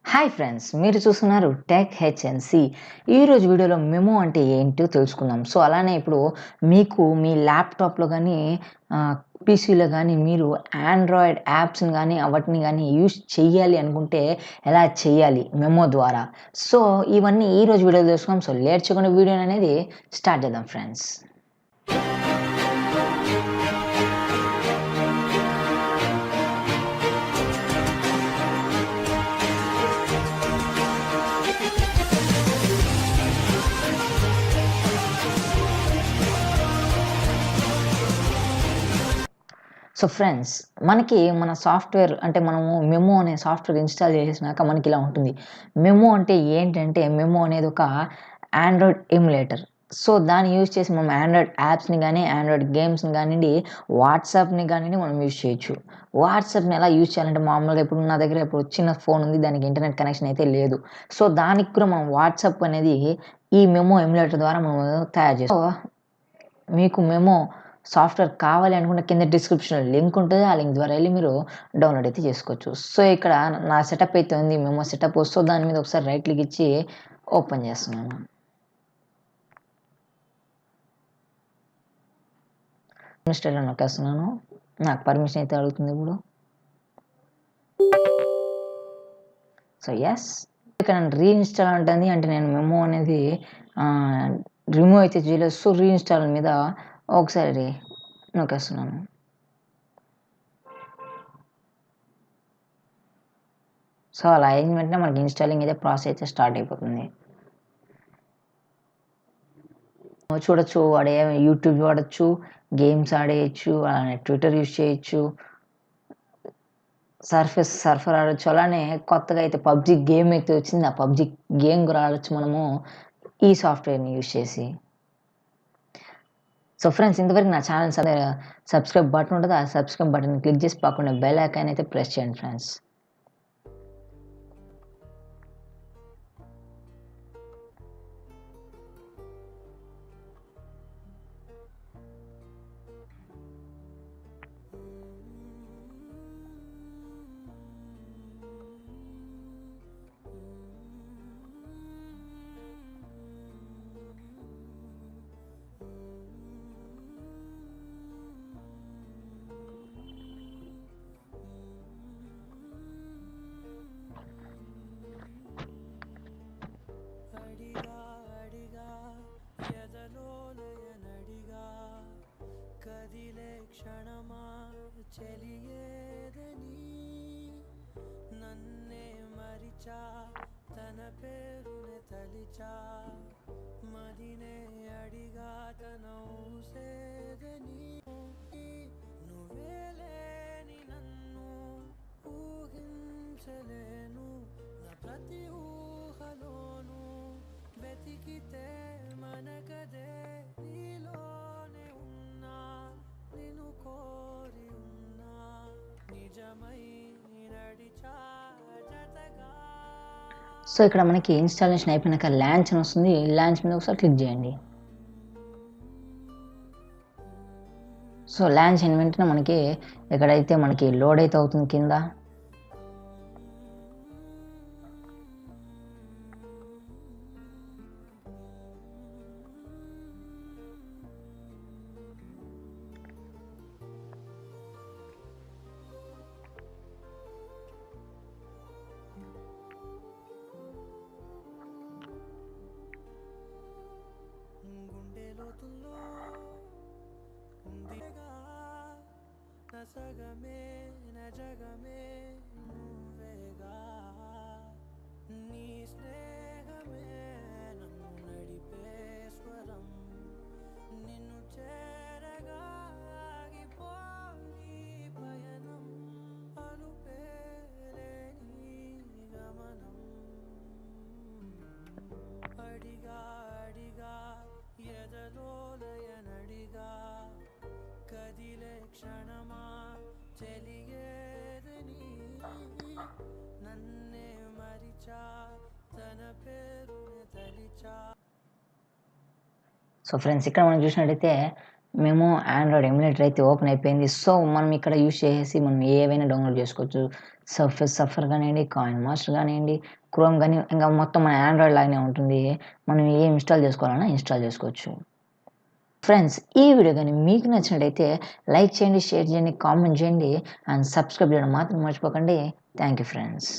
Hi friends, మీరు చూస్తున్నారు tech హెచ్ఎన్సి. ఈరోజు వీడియోలో మెమో అంటే ఏంటో తెలుసుకుందాం. సో అలానే ఇప్పుడు మీకు మీ ల్యాప్టాప్లో కానీ పీసీలో కానీ మీరు ఆండ్రాయిడ్ యాప్స్ని కానీ వాటిని కానీ యూస్ చేయాలి అనుకుంటే ఎలా చేయాలి మెమో ద్వారా. సో ఇవన్నీ ఈరోజు వీడియోలో తెలుసుకుందాం. సో లేట్ చేయకుండా వీడియో అనేది స్టార్ట్ చేద్దాం ఫ్రెండ్స్. సో ఫ్రెండ్స్, మనకి మన సాఫ్ట్వేర్ అంటే మనము మెమో అనే సాఫ్ట్వేర్ ఇన్స్టాల్ చేసేసినాక మనకి ఇలా ఉంటుంది. మెమో అంటే ఏంటంటే మెమో అనేది ఒక ఆండ్రాయిడ్ ఎమ్యులేటర్. సో దాన్ని యూజ్ చేసి మనం ఆండ్రాయిడ్ యాప్స్ని కానీ ఆండ్రాయిడ్ గేమ్స్ని కానివ్వండి, వాట్సాప్ని కానివ్వండి మనం యూజ్ చేయొచ్చు. వాట్సాప్ని ఎలా యూజ్ చేయాలంటే మామూలుగా ఇప్పుడు నా దగ్గర ఇప్పుడు చిన్న ఫోన్ ఉంది, దానికి ఇంటర్నెట్ కనెక్షన్ అయితే లేదు. సో దానికి కూడా మనం వాట్సాప్ అనేది ఈ మెమో ఎమ్యులేటర్ ద్వారా మనం తయారు చేస్తాం. మీకు మెమో సాఫ్ట్వేర్ కావాలి అనుకుంటే కింద డిస్క్రిప్షన్లో లింక్ ఉంటుంది. ఆ లింక్ ద్వారా వెళ్ళి మీరు డౌన్లోడ్ అయితే చేసుకోవచ్చు. సో ఇక్కడ నా సెటప్ అయితే ఉంది, మెమో సెటప్. సో దాని మీద ఒకసారి రైట్ క్లిక్ ఇచ్చి ఓపెన్ చేస్తున్నాను. ఇన్స్టాల్లో నొక్కేస్తున్నాను. నాకు పర్మిషన్ అయితే అడుగుతుంది ఇప్పుడు. సో ఎస్, ఇక్కడ రీఇన్స్టాల్ ఉంటుంది. అంటే నేను మెమో అనేది రిమూవ్ అయితే చేయలేదు. సో రీఇన్స్టాల్ మీద ఒకసారి నొక్కేస్తున్నాను. సో అలా అయిన వెంటనే మనకి ఇన్స్టాలింగ్ అయితే ప్రాసెస్ అయితే స్టార్ట్ అయిపోతుంది. చూడొచ్చు, వాడే యూట్యూబ్ వాడచ్చు, గేమ్స్ ఆడేయచ్చు, అలానే ట్విట్టర్ యూజ్ చేయొచ్చు, సర్ఫర్ ఆడచ్చు. అలానే కొత్తగా అయితే పబ్జి గేమ్ అయితే వచ్చింది. ఆ పబ్జి గేమ్ కూడా ఆడచ్చు మనము ఈ సాఫ్ట్వేర్ని యూజ్ చేసి. సో ఫ్రెండ్స్, ఇంతవరకు నా ఛానల్ సబ్స్క్రైబ్ బటన్ ఉంటుంది. ఆ సబ్స్క్రైబ్ బటన్ క్లిక్ చేసి పక్కన బెల్ ఐకాన్ అయితే ప్రెస్ చేయండి ఫ్రెండ్స్. కదిలే క్షణమా చెలియేదని నన్నే మరిచా తన పేరునే తలిచా మదినే అడిగా తన ఊసేదని నువ్వేలేని నన్ను ఊహించలేను నా ప్రతి ఊహలోను వెతికితే మనకదే నీలోనే ఉన్నా నిన్ను కోరి ఉన్నా నిజమై నడిచా జతగా. సో ఇక్కడ మనకి ఇన్స్టాలేషన్ అయిపోయినాక లాంచ్ అని వస్తుంది. లాంచ్ మీద ఒకసారి క్లిక్ చేయండి. సో లాంచ్ అయిన వెంటనే మనకి ఎక్కడైతే మనకి లోడ్ అయితే అవుతుంది కింద. గుండెలోతుల్లో ఉందిగా నసగమే నజగమే నువ్వేగా నీ స్నేహమే నన్ను నడిపే స్వరం నిన్ను చేరగా ఆగిపోయి పయనం అలుపేలేని గమనం అడిగా అడిగా ఎదలోలయనడిగా కదిలే క్షణమా చెలియేదని నన్నే మరిచా తన పేరునే తలిచా. సో ఫ్రెండ్స్, ఇక్కడ మనం చూసినట్టయితే మేము ఆండ్రాయిడ్ ఎమ్యులేటర్ అయితే ఓపెన్ అయిపోయింది. సో మనం ఇక్కడ యూస్ చేసేసి మనం ఏవైనా డౌన్లోడ్ చేసుకోవచ్చు. సర్ఫేస్ సఫర్ కానివ్వండి, కాయిన్ మాస్టర్ కానివ్వండి, క్రోమ్ కానీ ఇంకా మొత్తం మన ఆండ్రాయిడ్ లాగానే ఉంటుంది. మనం ఏం ఇన్స్టాల్ చేసుకోవాలన్నా ఇన్స్టాల్ చేసుకోవచ్చు. ఫ్రెండ్స్, ఈ వీడియో కానీ మీకు నచ్చినట్టయితే లైక్ చేయండి, షేర్ చేయండి, కామెంట్ చేయండి అండ్ సబ్స్క్రైబ్ చేయడం మాత్రం మర్చిపోకండి. Thank you friends.